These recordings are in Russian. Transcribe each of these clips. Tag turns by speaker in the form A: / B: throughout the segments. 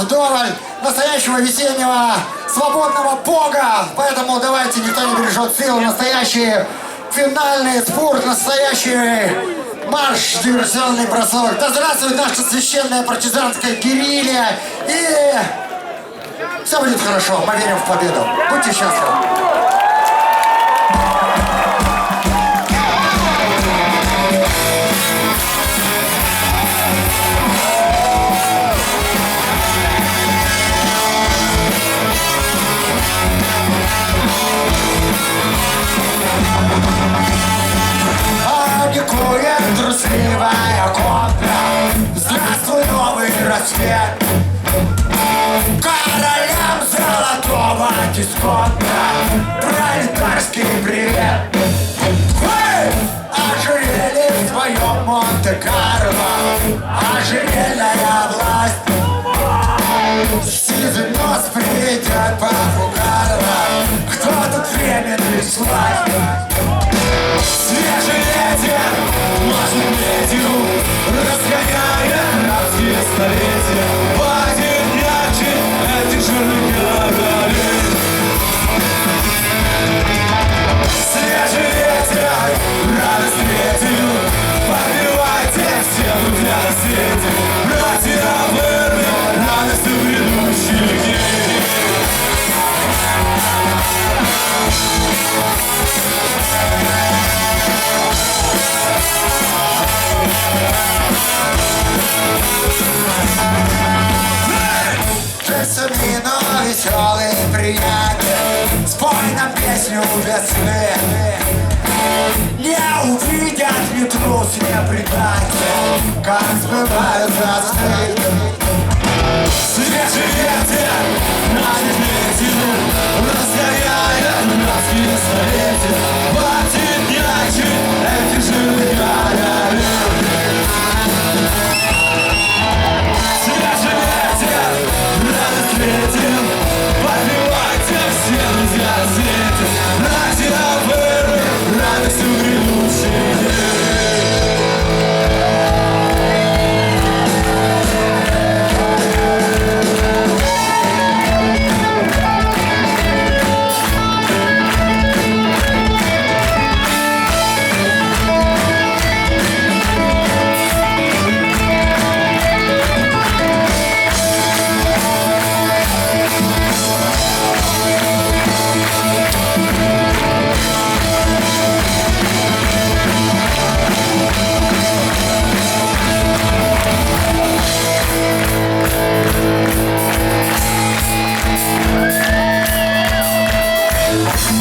A: вдоволь настоящего весеннего свободного бога. Поэтому давайте, никто не бережет сил. Настоящий финальный спорт, настоящий марш, диверсионный бросок. Да здравствует наша священная партизанская герилья. И все будет хорошо. Мы верим в победу. Будьте счастливы. Паникует трусливая кобра. Здравствуй, новый рассвет. Королям золотого дисконта пролетарский привет. Вы ожерели в твоем Монте-Карло, ожерельная власть. Сизый нос приведет папу Карла. Кто тут временный славь? Свежий ветер машет медью, разгоняя рабские столетия. Один ярче этих жирных королей. Свежий ветер, радость ветью, подбивайте стену для рассвете. Братья вырвем радостью грядущих дней. Джессамино, веселый приятель, спой нам песню весны. Не увидят ни трус, ни предатель, как сбываются сны. Свежий ветер над медью, разгоняя рабские столетия. Хватит ярче этих жирных королей. Свежий ветер, радость ветер, подбивайте все друзья свете. Братья вырвем радостью грядущих дней.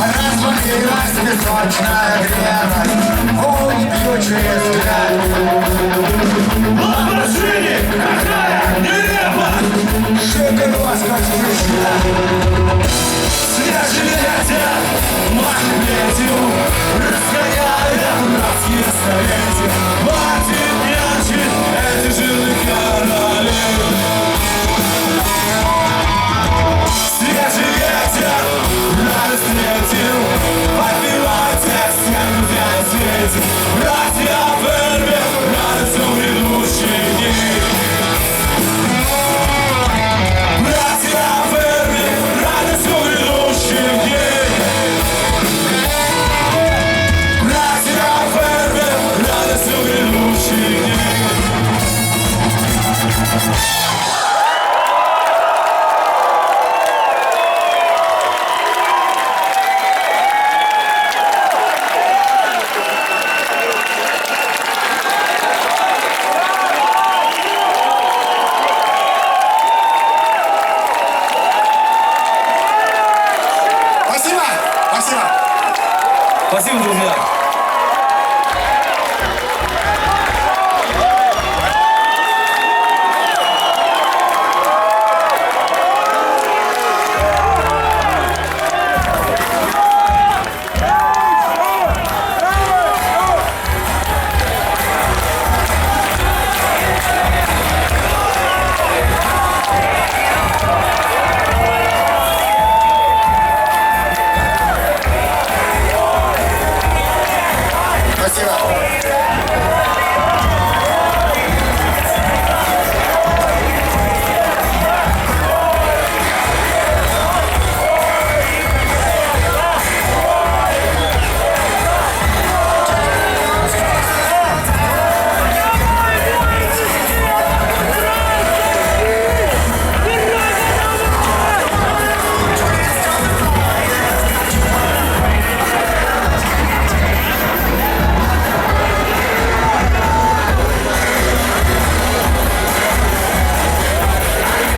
A: Развалилась песочная грена, волны бьющие взгляд. Воображение, какая нелепо! Шикарно сквозь. Свежий ветер машет медью, разгоняя рабские столетия. Хватит нянчить эти жирных королей. Свежий ветер, радость ветер, подбивайте стену для свете. Братья вырвем радостью грядущих дней. Братья вырвем радостью грядущих дней. Братья вырвем радостью грядущих дней.
B: Спасибо, друзья!